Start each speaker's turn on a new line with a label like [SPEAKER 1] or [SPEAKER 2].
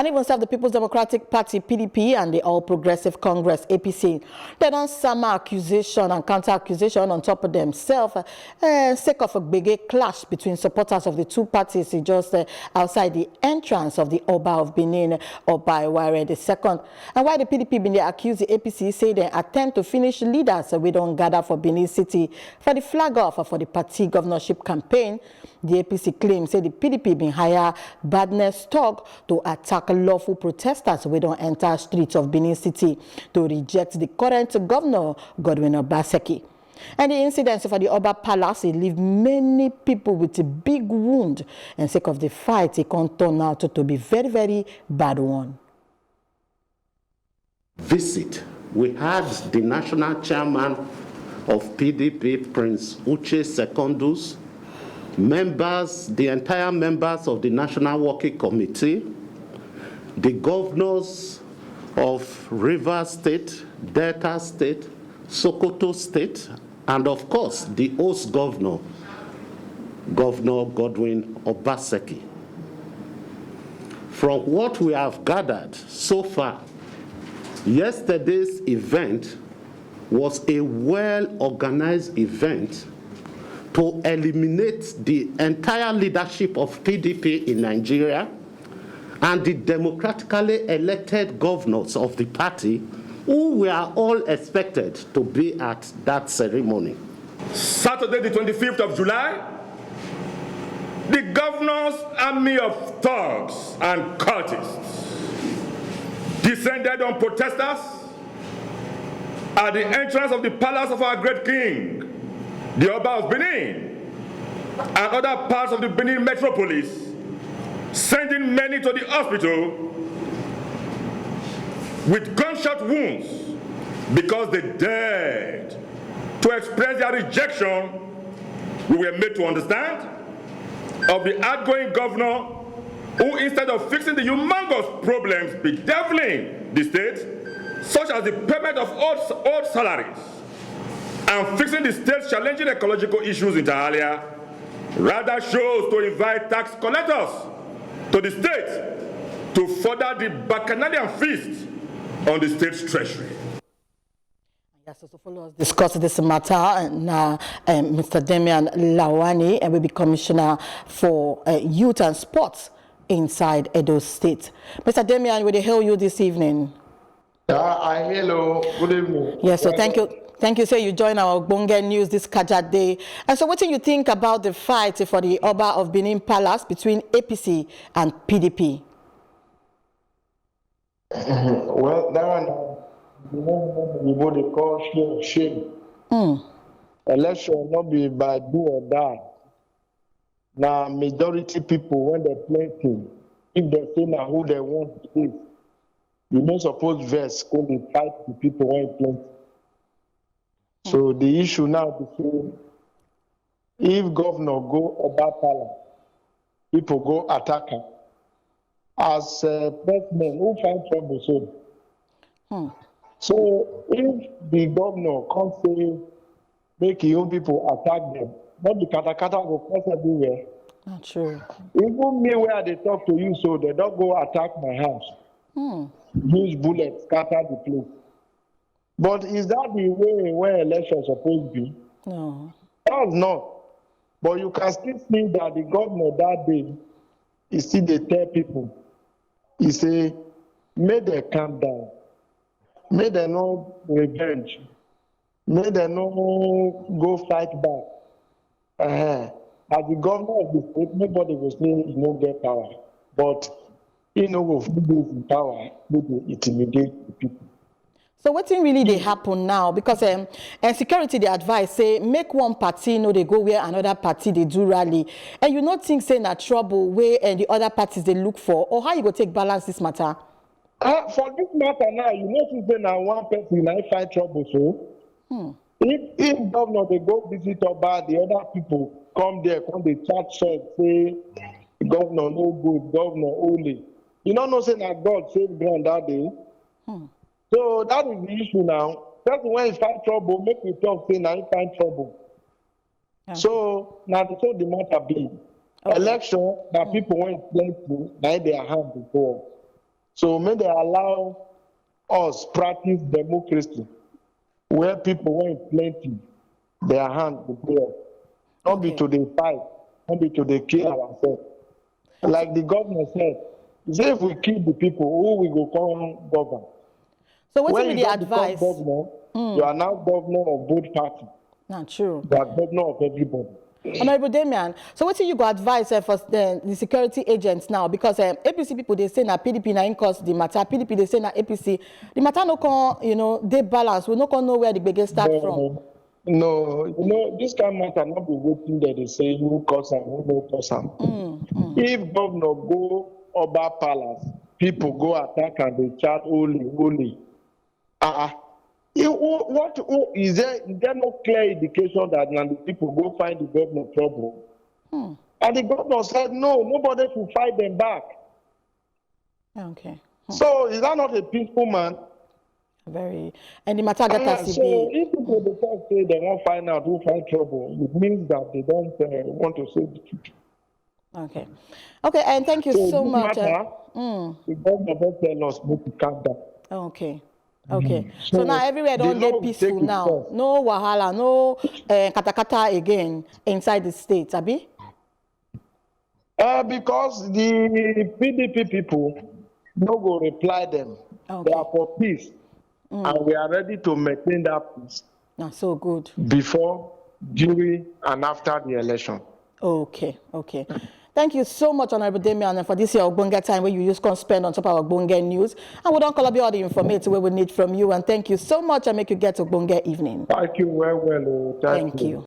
[SPEAKER 1] and even serve the People's Democratic Party, PDP, and the All Progressive Congress, APC. They don't summer accusation and counter-accusation on top of themselves, sake of a big clash between supporters of the two parties just outside the entrance of the Oba of Benin, Oba Eware II. And while the PDP been accused the APC, say they attempt to finish leaders we don't gather for Benin City for the flag off for the party governorship campaign. The APC claims say the PDP been hire badness talk to attack lawful protesters we don't enter streets of Benin City to reject the current governor, Godwin Obaseki. And the incidents for the Oba Palace leave many people with a big wound, and sake of the fight, it can turn out to be very, very bad one.
[SPEAKER 2] Visit. We had the national chairman of PDP, Prince Uche Secondus, members, the entire members of the National Working Committee, the governors of Rivers State, Delta State, Sokoto State, and of course the host governor, Governor Godwin Obaseki. From what we have gathered so far, yesterday's event was a well-organized event to eliminate the entire leadership of PDP in Nigeria and the democratically elected governors of the party who were all expected to be at that ceremony.
[SPEAKER 3] Saturday, the 25th of July, the governor's army of thugs and cultists descended on protesters at the entrance of the palace of our great king, the Oba of Benin, and other parts of the Benin metropolis, sending many to the hospital with gunshot wounds because they dared to express their rejection, we were made to understand, of the outgoing governor who, instead of fixing the humongous problems bedeviling the state, such as the payment of old salaries and fixing the state's challenging ecological issues inter alia, rather chose to invite tax collectors to the state to further the bacchanalian feast on the state's treasury.
[SPEAKER 1] Yes, so follow us discuss this matter, and Mr. Damian Lawani, and will be Commissioner for Youth and Sports inside Edo State. Mr. Damian, will they hail you this evening?
[SPEAKER 4] Hello, good evening.
[SPEAKER 1] Yes, so thank you. Thank you, sir. You join our Bonga News this Kajat Day. And so what do you think about the fight for the Oba of Benin Palace between APC and PDP?
[SPEAKER 4] Well, that one, they call shame. Election not be by do or die. Now, majority people, when they play team, if they say now who they want to be, you don't suppose verse go and fight the people when play. So the issue now is if governor go Oba Palace, people go attack him. As president, who find trouble so? So if the governor can't say make your own people attack them, not the katakata go cross everywhere.
[SPEAKER 1] Not true.
[SPEAKER 4] Even me where they talk to you, so they don't go attack my house. Use bullets, scatter the place. But is that the way where elections supposed to be?
[SPEAKER 1] No.
[SPEAKER 4] That's not. But you can still see that the governor that day, he still they tell people, he say, may they calm down. May they no revenge. May they no go fight back. As the governor of the state, nobody will say he no get power. But he no go do in power, he will intimidate the people.
[SPEAKER 1] So what thing really they happen now? Because and security they advise say make one party know they go where another party they do rally, and you not think say na trouble where and the other parties they look for, or how you go take balance this matter?
[SPEAKER 4] For this matter now, you know say na one person I find trouble so. If governor they go visit Oba, the other people come there, come they chat short, say governor no good, governor only. You know say na God save ground that day. So that is the issue now. That's when you find trouble, make me talk, say now you find trouble. Okay. So now so the matter be. Okay. Election, that people went plenty, now they are hand before. So may they allow us practice democracy, where people want plenty, their hand to play us. Not be to the fight, not be to the kill ourselves. Like the governor said, he said if we kill the people, who we go call governor?
[SPEAKER 1] So what's
[SPEAKER 4] When
[SPEAKER 1] the
[SPEAKER 4] you don't become
[SPEAKER 1] advice?
[SPEAKER 4] governor, you are now governor of both parties.
[SPEAKER 1] Not true.
[SPEAKER 4] You are governor of everybody.
[SPEAKER 1] Honorable Damian, so what you got advice for the security agents now? Because APC people, they say na PDP na in cause the matter. PDP, they say na APC. The matter no can, they balance. We no can know where the biggest start from.
[SPEAKER 4] No, this kind of matter not be waiting that they say who cause am, who no cause am. If governor go Oba Palace, people go attack and they chat holy, holy. Is there no clear indication that now the people go find the governor trouble? And the governor said, no, nobody should fight them back.
[SPEAKER 1] Okay.
[SPEAKER 4] So is that not a peaceful man?
[SPEAKER 1] Very. And the matter get us
[SPEAKER 4] So if people decide say they won't find out who find trouble, it means that they don't want to say the truth.
[SPEAKER 1] Okay. Okay, and thank you so much.
[SPEAKER 4] Matter, the governor don't tell us not to calm down.
[SPEAKER 1] Okay. Okay. So now everywhere don't get peaceful now.
[SPEAKER 4] First.
[SPEAKER 1] No wahala, no katakata again inside the state, Abi?
[SPEAKER 4] Because the PDP people no go reply them.
[SPEAKER 1] Okay.
[SPEAKER 4] They are for peace. And we are ready to maintain that peace
[SPEAKER 1] Not so good.
[SPEAKER 4] before, during, and after the election.
[SPEAKER 1] Okay, okay. Thank you so much, Honorable Damian, for this year Ogbonge time where you use can spend on top of our Ogbonge news. And we don't call up all the information we need from you. And thank you so much and make you get Ogbonge evening.
[SPEAKER 4] Thank you well.
[SPEAKER 1] Thank you.